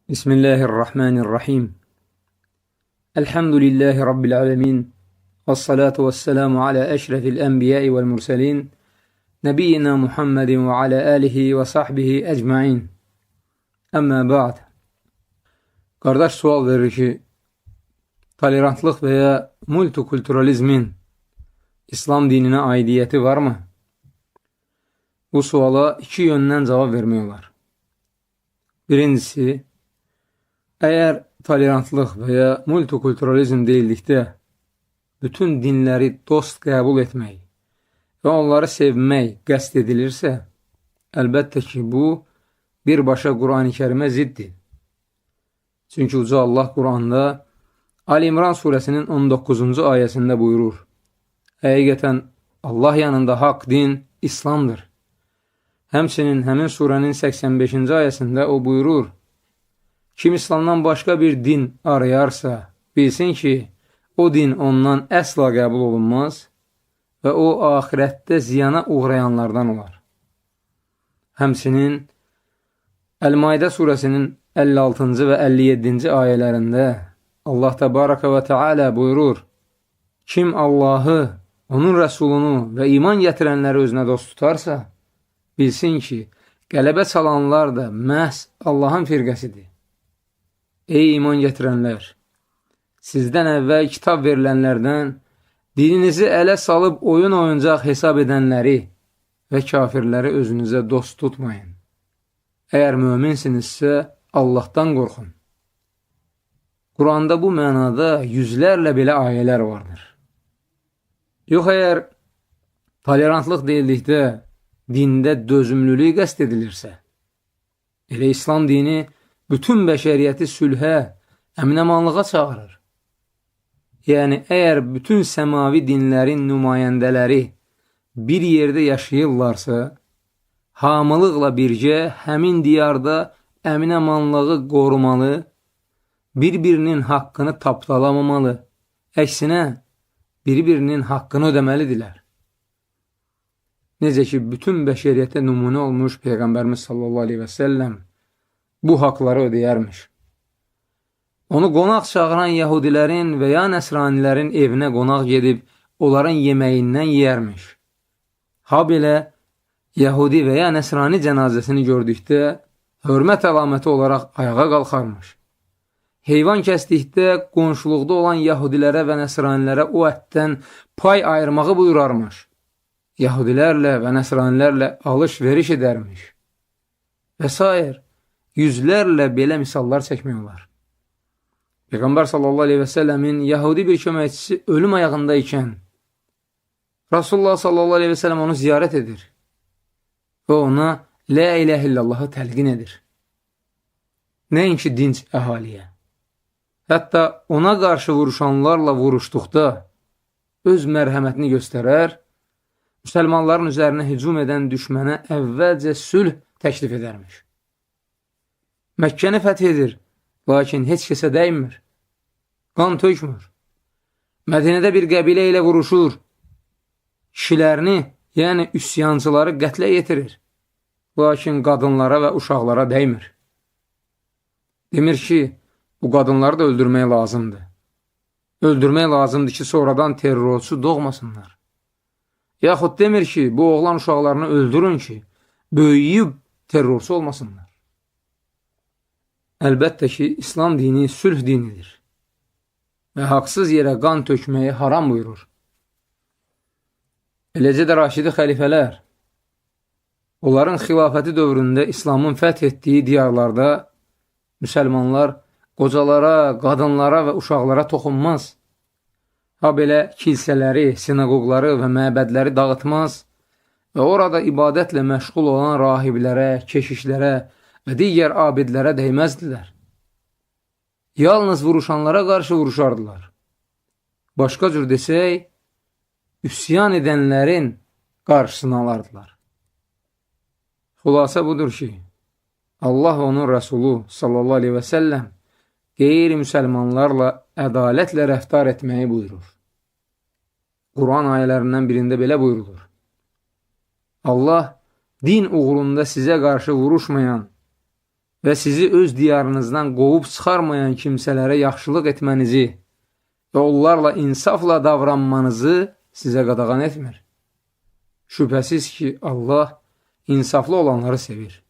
Bismillahirrahmanirrahim. Elhamdülillahi Rabbil alemin. Vessalatu vesselamu ala eşrefil enbiyai vel murselin. Nebiyyina Muhammedin ve ala alihi ve sahbihi ecmain. Əmmə ba'd. Qardaş sual verir ki, tolerantlıq və ya multikulturalizmin İslam dininə aidiyyəti varmı? Bu suala iki yöndən cavab vermək olar. Birincisi, əgər tolerantlıq və ya multikulturalizm deyildikdə bütün dinləri dost qəbul etmək və onları sevmək qəsd edilirsə, əlbəttə ki, bu birbaşa Quran-ı Kərimə ziddir. Çünki Uca Allah Quranda Ali İmran surəsinin 19-cu ayəsində buyurur: Həqiqətən Allah yanında haqq din İslamdır. Həmçinin həmin surənin 85-ci ayəsində o buyurur: Kim İslamdan başqa bir din arayarsa, bilsin ki, o din ondan əsla qəbul olunmaz və o, axirətdə ziyana uğrayanlardan olar. Həmçinin Əl-Maidə surəsinin 56-cı və 57-ci ayələrində Allah təbaraka və teala buyurur: Kim Allahı, onun rəsulunu və iman gətirənləri özünə dost tutarsa, bilsin ki, qələbə çalanlar da məhz Allahın firqəsidir. Ey iman gətirənlər! Sizdən əvvəl kitab verilənlərdən dininizi ələ salıb oyun oyuncaq hesab edənləri və kafirləri özünüzə dost tutmayın. Əgər möminsinizsə, Allahdan qorxun. Quranda bu mənada yüzlərlə belə ayələr vardır. Yox, əgər tolerantlıq deyildikdə dində dözümlülük qəsd edilirsə, elə İslam dini bütün bəşəriyyəti sülhə, əmin-amanlığa çağırır. Yəni, əgər bütün səmavi dinlərin nümayəndələri bir yerdə yaşayırlarsa, hamılıqla birgə həmin diyarda əmin-amanlığı qorumalı, bir-birinin haqqını tapdalamamalı, əksinə, bir-birinin haqqını ödəməlidirlər. Necə ki, bütün bəşəriyyətə nümunə olmuş Peyğəmbərimiz sallallahu aleyhi və səlləm bu haqları ödəyərmiş. Onu qonaq çağıran yəhudilərin və ya nəsranilərin evinə qonaq gedib, onların yeməyindən yeyərmiş. Ha belə, yəhudi və ya nəsrani cənazəsini gördükdə, hörmət əlaməti olaraq ayağa qalxarmış. Heyvan kəsdikdə, qonşuluqda olan yəhudilərə və nəsranilərə o ətdən pay ayırmağı buyurarmış. Yəhudilərlə və nəsranilərlə alış-veriş edərmiş. Və s. Yüzlərlə belə misallar çəkmək olar. Peyğəmbər sallallahu aleyhi və səlləmin yəhudi bir köməkçisi ölüm ayağında ikən Rasulullah sallallahu aleyhi və səlləm onu ziyarət edir və ona La iləhə illallahı təlqin edir. Nəinki dinc əhaliyə. Hətta ona qarşı vuruşanlarla vuruşduqda öz mərhəmətini göstərər, müsəlmanların üzərinə hücum edən düşmənə əvvəlcə sülh təklif edərmiş. Məkkəni fəth edir, lakin heç kəsə dəymir, qan tökmür. Mədinədə bir qəbilə ilə vuruşur, kişilərini, yəni üsyancıları qətlə yetirir, lakin qadınlara və uşaqlara dəymir. Demir ki, bu qadınları da öldürmək lazımdır. Öldürmək lazımdır ki, sonradan terrorçu doğmasınlar. Yaxud demir ki, bu oğlan uşaqlarını öldürün ki, böyüyüb terrorçu olmasınlar. Əlbəttə ki, İslam dini sülh dinidir və haqsız yerə qan tökməyi haram buyurur. Eləcə də Raşidi xəlifələr, onların xilafəti dövründə İslamın fəth etdiyi diyarlarda müsəlmanlar qocalara, qadınlara və uşaqlara toxunmaz. Ha belə kilsələri, sinagogları və məbədləri dağıtmaz və orada ibadətlə məşğul olan rahiblərə, keşişlərə və digər abidlərə dəyməzdilər. Yalnız vuruşanlara qarşı vuruşardılar. Başqa cür desək, üsyan edənlərin qarşısını alardılar. Xülasə budur ki, Allah və onun Rəsulu sallallahu aleyhi və səlləm qeyri-müsəlmanlarla ədalətlə rəftar etməyi buyurur. Quran ayələrindən birində belə buyurulur: Allah din uğrunda sizə qarşı vuruşmayan və sizi öz diyarınızdan qovub çıxarmayan kimsələrə yaxşılıq etmənizi və onlarla insafla davranmanızı sizə qadağan etmir. Şübhəsiz ki, Allah insaflı olanları sevir.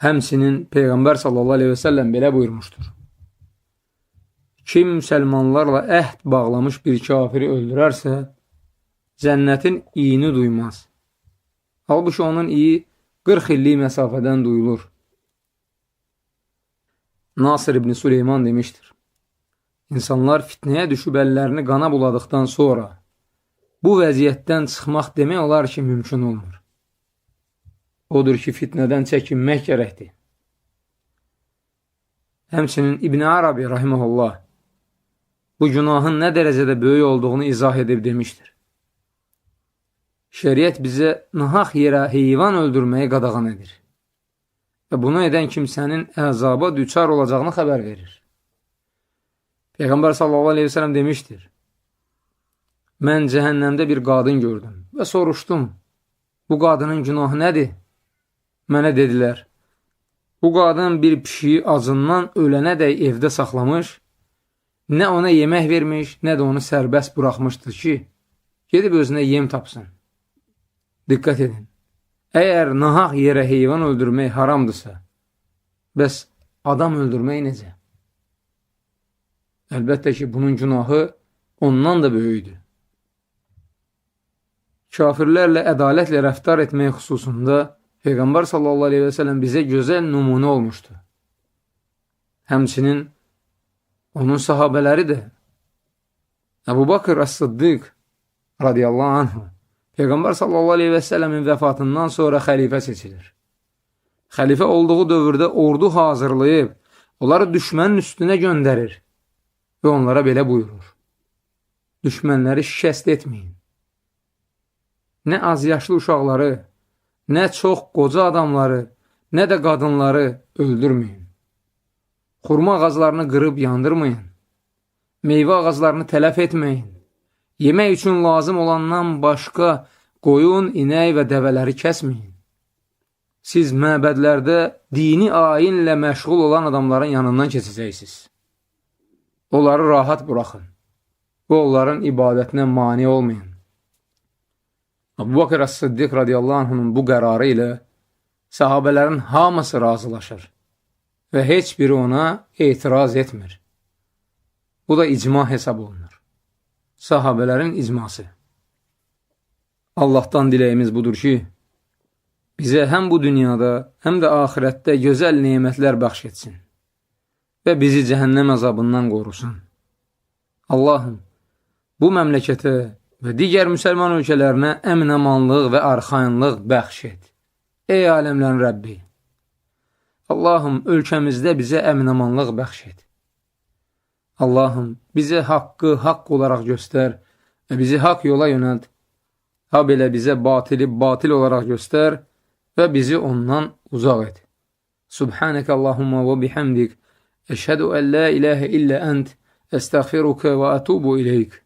Həmçinin Peyğəmbər sallallahu aleyhi və səlləm belə buyurmuşdur. Kim müsəlmanlarla əhd bağlamış bir kafiri öldürərsə, cənnətin iyini duymaz. Halbuki onun iyi 40 illik məsafədən duyulur. Nasir ibn Süleyman demişdir. İnsanlar fitnəyə düşüb əllərini qana buladıqdan sonra bu vəziyyətdən çıxmaq demək olar ki, mümkün olmur. Odur ki, fitnədən çəkinmək gərəkdir. Həmçinin İbn Arabi rahimehullah bu günahın nə dərəcədə böyük olduğunu izah edib demişdir. Şəriət bizə nahaq yerə heyvan öldürməyi qadağan edir və bunu edən kimsənin əzaba düçar olacağını xəbər verir. Peyğəmbər sallallahu aleyhi və səlləm demişdir. Mən cəhənnəmdə bir qadın gördüm və soruşdum, bu qadının günahı nədir? Mənə dedilər, bu qadın bir pişiyi acından ölənədək evdə saxlamış, nə ona yemək vermiş, nə də onu sərbəst buraxmışdır ki, gedib özünə yem tapsın. Diqqət edin, əgər nahaq yerə heyvan öldürmək haramdırsa, bəs adam öldürmək necə? Əlbəttə ki, bunun günahı ondan da böyükdür. Kafirlərlə ədalətlə rəftar etmək xüsusunda Peyğəmbər sallallahu aleyhi və səlləm bizə gözəl nümunə olmuşdu. Həmçinin onun sahabələri də Əbu Bakır As-Siddiq radiyallahu anhu Peyğəmbər sallallahu aleyhi və səlləmin vəfatından sonra xəlifə seçilir. Xəlifə olduğu dövrdə ordu hazırlayıb, onları düşmənin üstünə göndərir və onlara belə buyurur. Düşmənləri şikəst etməyin. Nə az yaşlı uşaqları, nə çox qoca adamları, nə də qadınları öldürməyin. Xurma ağaclarını qırıb yandırmayın. Meyvə ağaclarını tələf etməyin. Yemək üçün lazım olandan başqa qoyun, inək və dəvələri kəsməyin. Siz məbədlərdə dini ayinlə məşğul olan adamların yanından keçəcəksiniz. Onları rahat buraxın və onların ibadətinə mane olmayın. Əbu Bakır As-Siddiq radiyallahu anhunun bu qərarı ilə sahabələrin hamısı razılaşır və heç biri ona etiraz etmir. Bu da icma hesab olunur. Sahabələrin icması. Allahdan diləyimiz budur ki, bizə həm bu dünyada, həm də axirətdə gözəl nemətlər bəxş etsin və bizi cəhənnəm əzabından qorusun. Allahım, bu məmləkətə və digər müsəlman ölkələrinə əmin-amanlıq və arxayınlıq bəxş et. Ey aləmlərin Rəbbi! Allahım, ölkəmizdə bizə əmin-amanlıq bəxş et. Allahım, bizə haqqı haqq olaraq göstər və bizi haqq yola yönəlt. Ha belə bizə batili batil olaraq göstər və bizi ondan uzaq et. Subhanəkə Allahumma və bihamdik. Əşhədu ən la iləhə illə ənt. Əstəğfiruka və ətubu iləyik.